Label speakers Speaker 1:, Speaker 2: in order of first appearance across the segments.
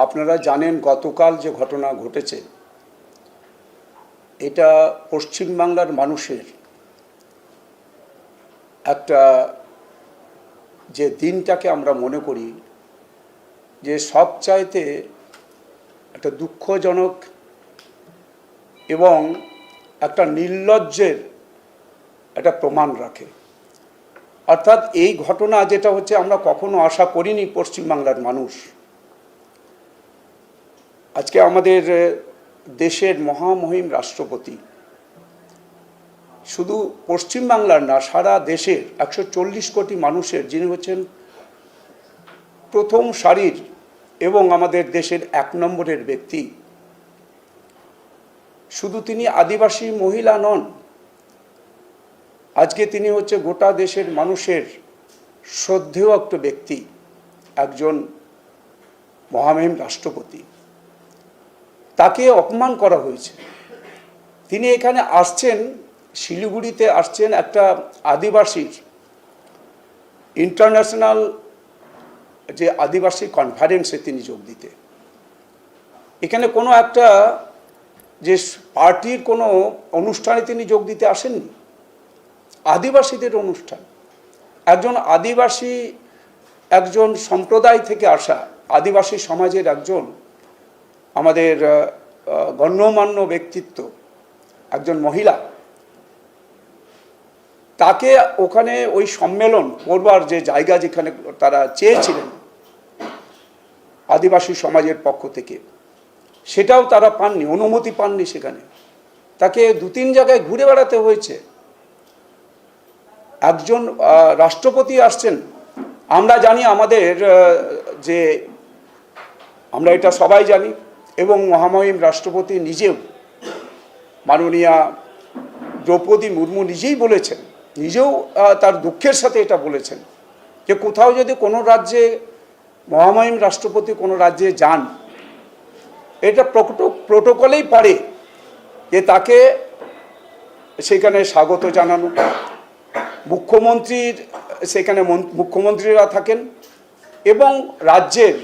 Speaker 1: আপনারা জানেন গতকাল যে ঘটনা ঘটেছে এটা পশ্চিমবাংলার মানুষের একটা যে দিনটাকে আমরা মনে করি যে সবচাইতে একটা দুঃখজনক এবং একটা নির্লজ্জের একটা প্রমাণ রাখে। অর্থাৎ এই ঘটনা যেটা হচ্ছে আমরা কখনো আশা করিনি পশ্চিমবাংলার মানুষ। আজকে আমাদের দেশের মহামহিম রাষ্ট্রপতি শুধু পশ্চিমবাংলার না, সারা দেশের 140 কোটি মানুষের যিনি হচ্ছেন প্রথম সারির এবং আমাদের দেশের 1 নম্বরের ব্যক্তি, শুধু তিনি আদিবাসী মহিলা নন, আজকে তিনি হচ্ছে গোটা দেশের মানুষের শ্রদ্ধেয় একটা ব্যক্তি, একজন মহামহিম রাষ্ট্রপতি। তাকে অপমান করা হয়েছে। তিনি এখানে আসছেন, শিলিগুড়িতে আসছেন একটা আদিবাসীর ইন্টারন্যাশনাল যে আদিবাসী কনফারেন্সে তিনি যোগ দিতে। এখানে কোনো একটা যে পার্টির কোনো অনুষ্ঠানে তিনি যোগ দিতে আসেননি, আদিবাসীদের অনুষ্ঠান। একজন আদিবাসী, একজন সম্প্রদায় থেকে আসা আদিবাসী সমাজের একজন আমাদের গণ্যমান্য ব্যক্তিত্ব, একজন মহিলা, তাকে ওখানে ওই সম্মেলন করবার যে জায়গা যেখানে তারা চেয়েছিলেন আদিবাসী সমাজের পক্ষ থেকে, সেটাও তারা পাননি, অনুমতি পাননি। সেখানে তাকে 2-3 জায়গায় ঘুরে বেড়াতে হয়েছে। একজন রাষ্ট্রপতি আসছেন। আমরা জানি আমাদের যে আমরা এটা সবাই জানি, এবং মহামহিম রাষ্ট্রপতি নিজেও, মাননীয়া দ্রৌপদী মুর্মু নিজেই বলেছেন, নিজেও তার দুঃখের সাথে এটা বলেছেন যে কোথাও যদি কোনো রাজ্যে মহামহিম রাষ্ট্রপতি কোনো রাজ্যে যান, এটা প্রোটোকলেই পড়ে যে তাকে সেখানে স্বাগত জানানো। মুখ্যমন্ত্রীর সেখানে মুখ্যমন্ত্রীরা থাকেন এবং রাজ্যের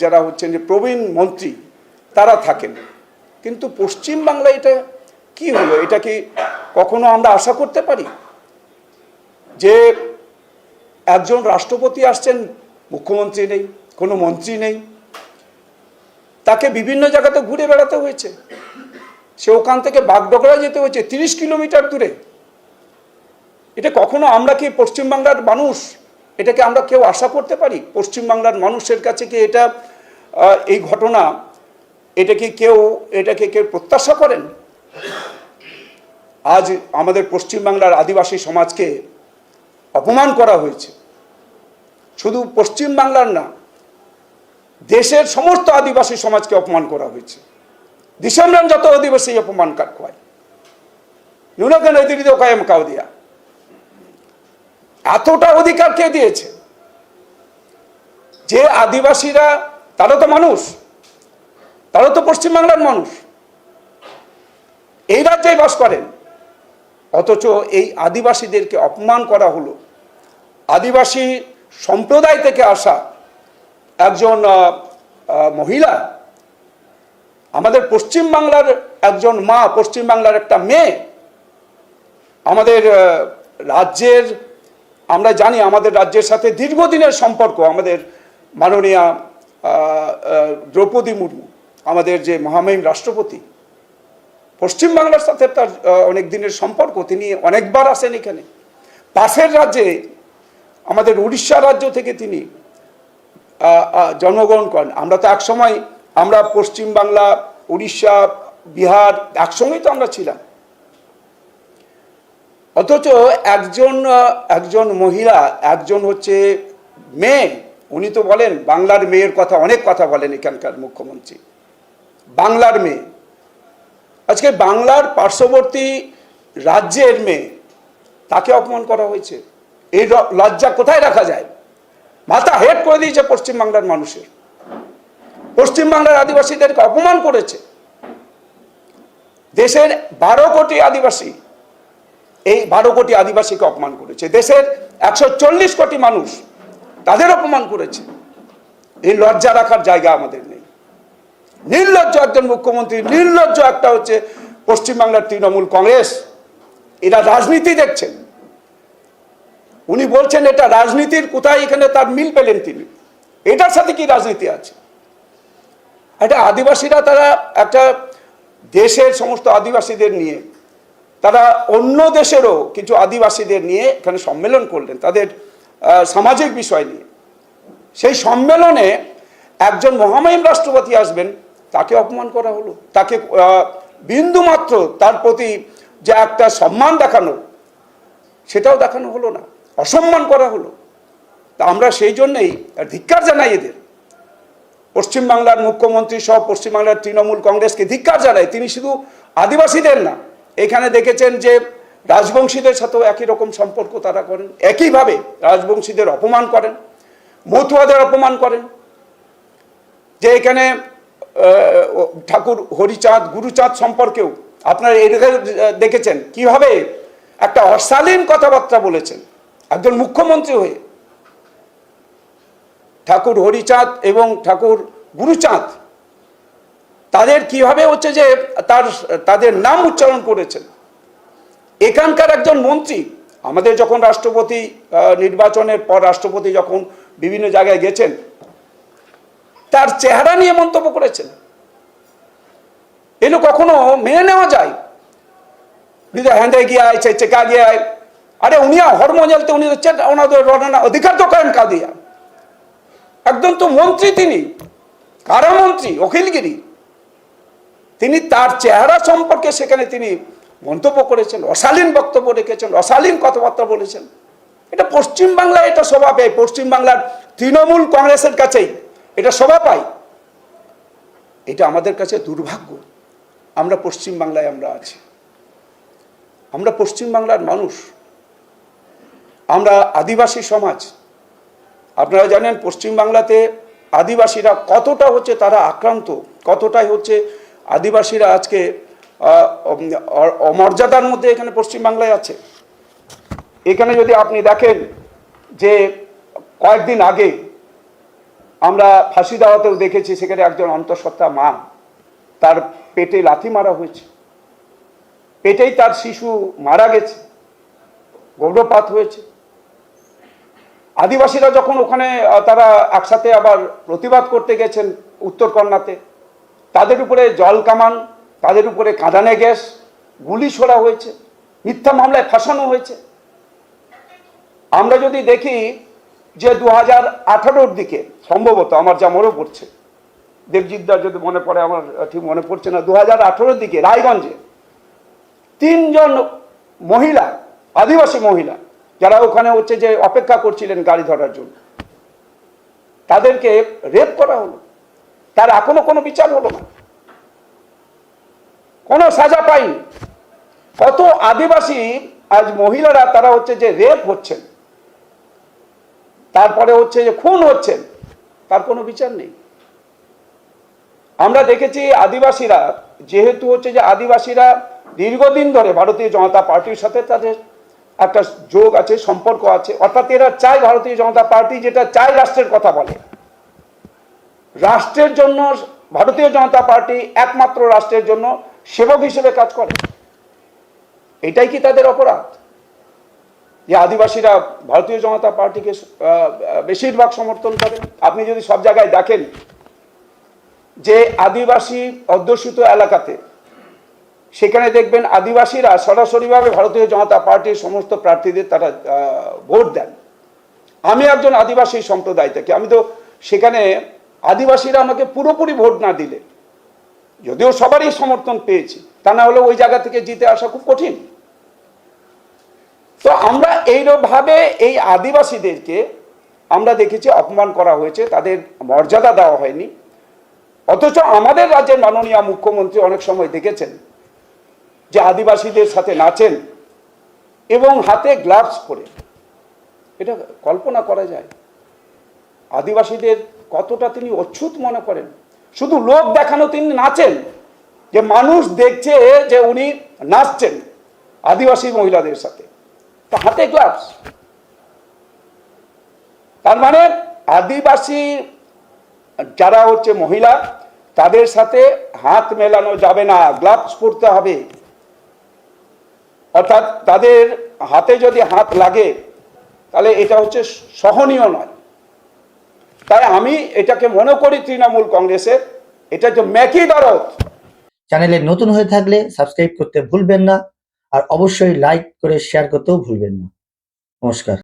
Speaker 1: যারা হচ্ছেন যে প্রবীণ মন্ত্রী তারা থাকেন। কিন্তু পশ্চিমবাংলায় এটা কি হলো? এটা কি কখনো আমরা আশা করতে পারি যে একজন রাষ্ট্রপতি আসছেন, মুখ্যমন্ত্রী নেই, কোনো মন্ত্রী নেই, তাকে বিভিন্ন জায়গাতে ঘুরে বেড়াতে হয়েছে। সে ওখান থেকে বাগডোগরা যেতে হয়েছে 30 কিলোমিটার দূরে। এটা কখনো আমরা কি পশ্চিমবাংলার মানুষ এটাকে আমরা কেউ আশা করতে পারি? পশ্চিমবাংলার মানুষের কাছে কি এটা এই ঘটনা এটাকে কেউ প্রত্যাশা করেন? আজ আমাদের পশ্চিমবাংলার আদিবাসী সমাজকে অপমান করা হয়েছে। শুধু পশ্চিমবাংলার না, দেশের সমস্ত আদিবাসী সমাজকে অপমান করা হয়েছে। দিশামরান যত আদিবাসী অপমান হয়, নুনাগান এদিকে কায়েম কাউ দিয়া, এতটা অধিকার কে দিয়েছে? যে আদিবাসীরা তারা তো মানুষ, তারা তো পশ্চিমবাংলার মানুষ, এই রাজ্যে বাস করেন, অথচ এই আদিবাসীদেরকে অপমান করা হলো। আদিবাসী সম্প্রদায় থেকে আসা একজন মহিলা, আমাদের পশ্চিমবাংলার একজন মা, পশ্চিমবাংলার একটা মেয়ে, আমাদের রাজ্যের, আমরা জানি আমাদের রাজ্যের সাথে দীর্ঘদিনের সম্পর্ক। আমাদের মাননীয়া দ্রৌপদী মুর্মু, আমাদের যে মহামহিম রাষ্ট্রপতি, পশ্চিমবাংলার সাথে তার অনেক দিনের সম্পর্ক। তিনি অনেকবার আসেন এখানে। পাশের রাজ্যে আমাদের উড়িষ্যা রাজ্য থেকে তিনি জন্মগ্রহণ করেন। আমরা তো একসময় আমরা পশ্চিমবাংলা, উড়িষ্যা, বিহার একসঙ্গেই তো আমরা ছিলাম। অথচ একজন মহিলা, একজন হচ্ছে মেয়ে, উনি তো বলেন বাংলার মেয়ের কথা, অনেক কথা বলেন এখানকার মুখ্যমন্ত্রী, বাংলার মেয়ে। আজকে বাংলার পার্শ্ববর্তী রাজ্যের মেয়ে, তাকে অপমান করা হয়েছে। এই লজ্জা কোথায় রাখা যায়? মাথা হেট করে দিয়েছে পশ্চিমবাংলার মানুষের। পশ্চিমবাংলার আদিবাসীদেরকে অপমান করেছে। দেশের 12 কোটি আদিবাসী, এই 12 কোটি আদিবাসীকে অপমান করেছে। দেশের 140 কোটি মানুষ, তাদের অপমান করেছে। এই লজ্জা রাখার জায়গা আমাদের নেই। নির্লজ্জ একজন মুখ্যমন্ত্রী, নির্লজ্জ একটা হচ্ছে পশ্চিমবাংলার তৃণমূল কংগ্রেস, এরা রাজনীতি দেখছেন। উনি বলছেন এটা রাজনীতির, কোথায় এখানে তার মিল পেলেন তিনি? এটার সাথে কি রাজনীতি আছে? এটা আদিবাসীরা, তারা একটা দেশের সমস্ত আদিবাসীদের নিয়ে, তারা অন্য দেশেরও কিছু আদিবাসীদের নিয়ে এখানে সম্মেলন করলেন তাদের সামাজিক বিষয় নিয়ে। সেই সম্মেলনে একজন মহামহিম রাষ্ট্রপতি আসবেন, তাকে অপমান করা হলো, তাকে বিন্দুমাত্র তার প্রতি যে একটা সম্মান দেখানো, সেটাও দেখানো হলো না, অসম্মান করা হলো। তা আমরা সেই জন্যেই ধিক্কার জানাই এদের, পশ্চিমবাংলার মুখ্যমন্ত্রী সহ পশ্চিমবাংলার তৃণমূল কংগ্রেসকে ধিক্কার জানায়। তিনি শুধু আদিবাসীদের না, এখানে দেখেছেন যে রাজবংশীদের সাথেও একই রকম সম্পর্ক তারা করেন, একইভাবে রাজবংশীদের অপমান করেন, মতুয়াদের অপমান করেন। যে এখানে ঠাকুর হরিচাঁদ গুরুচাঁদ সম্পর্কেও আপনারা দেখেছেন কিভাবে একটা অশালীন কথাবার্তা বলেছেন একজন মুখ্যমন্ত্রী হয়ে। ঠাকুর হরিচাঁদ এবং ঠাকুর গুরুচাঁদ তাদের কিভাবে হচ্ছে যে তাদের নাম উচ্চারণ করেছেন। এখানকার একজন মন্ত্রী, আমাদের যখন রাষ্ট্রপতি নির্বাচনের পর রাষ্ট্রপতি যখন বিভিন্ন জায়গায় গেছেন, তার চেহারা নিয়ে মন্তব্য করেছেন। এগুলো কখনো মেনে নেওয়া যায়? হ্যাঁদে গিয়ে আয়, চেকা গিয়ে আয়, আরে উনি হরমোন জ্বালতে উনি ওনাদের অধিকার তো করেন কা দিয়া। একদম তো মন্ত্রী, তিনি কারামন্ত্রী অখিলগিরি, তিনি তার চেহারা সম্পর্কে সেখানে তিনি মন্তব্য করেছেন, অশালীন বক্তব্য রেখেছেন, অশালীন কথাবার্তা বলেছেন। এটা পশ্চিমবাংলায় এটা শোভা পায়, পশ্চিমবাংলার তৃণমূল কংগ্রেসের কাছেই এটা শোভা পায়। এটা আমাদের কাছে দুর্ভাগ্য। আমরা পশ্চিমবাংলায় আমরা আছি, আমরা পশ্চিমবাংলার মানুষ, আমরা আদিবাসী সমাজ। আপনারা জানেন পশ্চিমবাংলাতে আদিবাসীরা কতটা হচ্ছে তারা আক্রান্ত, কতটাই হচ্ছে আদিবাসীরা আজকে অমর্যাদার মধ্যে এখানে পশ্চিমবাংলায় আছে। এখানে যদি আপনি দেখেন যে কয়েকদিন আগে আমরা ফাঁসি দেওয়াতেও দেখেছি, সেখানে একজন অন্তঃসত্ত্বা মা, তার পেটে লাথি মারা হয়েছে, পেটেই তার শিশু মারা গেছে, গর্ভপাত হয়েছে। আদিবাসীরা যখন ওখানে তারা একসাথে আবার প্রতিবাদ করতে গেছেন উত্তরকন্যাতে, তাদের উপরে জল কামান, তাদের উপরে কাঁদানে গ্যাস, গুলি ছোড়া হয়েছে, মিথ্যা মামলায় ফাঁসানো হয়েছে। আমরা যদি দেখি যে 2018-র দিকে সম্ভবত, আমার যা মনে পড়ছে, দেবজিৎদার যদি মনে পড়ে, আমার ঠিক মনে পড়ছে না, 2018-র দিকে রায়গঞ্জে 3 জন মহিলা, আদিবাসী মহিলা, যারা ওখানে হচ্ছে যে অপেক্ষা করছিলেন গাড়ি ধরার জন্য, তাদেরকে রেপ করা হলো। তার এখনো কোনো বিচার হলো না, কোনো সাজা পায়নি। কত আদিবাসী আজ মহিলারা তারা হচ্ছে যে রেপ হচ্ছেন, তারপরে হচ্ছে যে খুন হচ্ছেন, তার কোনো বিচার নেই। আমরা দেখেছি আদিবাসীরা, যেহেতু হচ্ছে যে আদিবাসীরা দীর্ঘদিন ধরে ভারতীয় জনতা পার্টির সাথে তাদের একটা যোগ আছে, সম্পর্ক আছে, অর্থাৎ এরা চায়, ভারতীয় জনতা পার্টি যেটা চায় রাষ্ট্রের কথা বলে, রাষ্ট্রের জন্য ভারতীয় জনতা পার্টি একমাত্র রাষ্ট্রের জন্য সেবক হিসেবে কাজ করে। এটাই কি তাদের অপরাধ যে আদিবাসীরা ভারতীয় জনতা পার্টিকে বেশিরভাগ সমর্থন করে? আপনি যদি সব জায়গায় দেখেন যে আদিবাসী অধ্যুষিত এলাকাতে, সেখানে দেখবেন আদিবাসীরা সরাসরিভাবে ভারতীয় জনতা পার্টির সমস্ত প্রার্থীদের তারা ভোট দেন। আমি একজন আদিবাসী সম্প্রদায় থেকে, আমি তো সেখানে আদিবাসীরা আমাকে পুরোপুরি ভোট না দিলে, যদিও সবারই সমর্থন পেয়েছি, তা না হলে ওই জায়গা থেকে জিতে আসা খুব কঠিন। তো আমরা এইভাবে এই আদিবাসীদেরকে আমরা দেখেছি অপমান করা হয়েছে, তাদের মর্যাদা দেওয়া হয়নি। অথচ আমাদের রাজ্যের মাননীয় মুখ্যমন্ত্রী অনেক সময় দেখেছেন যে আদিবাসীদের সাথে নাচেন এবং হাতে গ্লাভস পরে। এটা কল্পনা করা যায় আদিবাসীদের কতটা তিনি অচ্ছুত মনে করেন। শুধু লোক দেখানো তিনি নাচেন, যে মানুষ দেখছে যে উনি নাচছেন আদিবাসী মহিলাদের সাথে, তা হাতে গ্লাভস। তার মানে আদিবাসী যারা হচ্ছে মহিলা, তাদের সাথে হাত মেলানো যাবে না, গ্লাভস পরতে হবে। অর্থাৎ তাদের হাতে যদি হাত লাগে তাহলে এটা হচ্ছে সহনীয় নয়। তাই আমি এটাকে মনে করি তৃণমূল কংগ্রেসের এটা যে ম্যাকি ভারত।
Speaker 2: চ্যানেলে নতুন হয়ে থাকলে সাবস্ক্রাইব করতে ভুলবেন না, আর অবশ্যই লাইক করে শেয়ার করতেও ভুলবেন না। নমস্কার।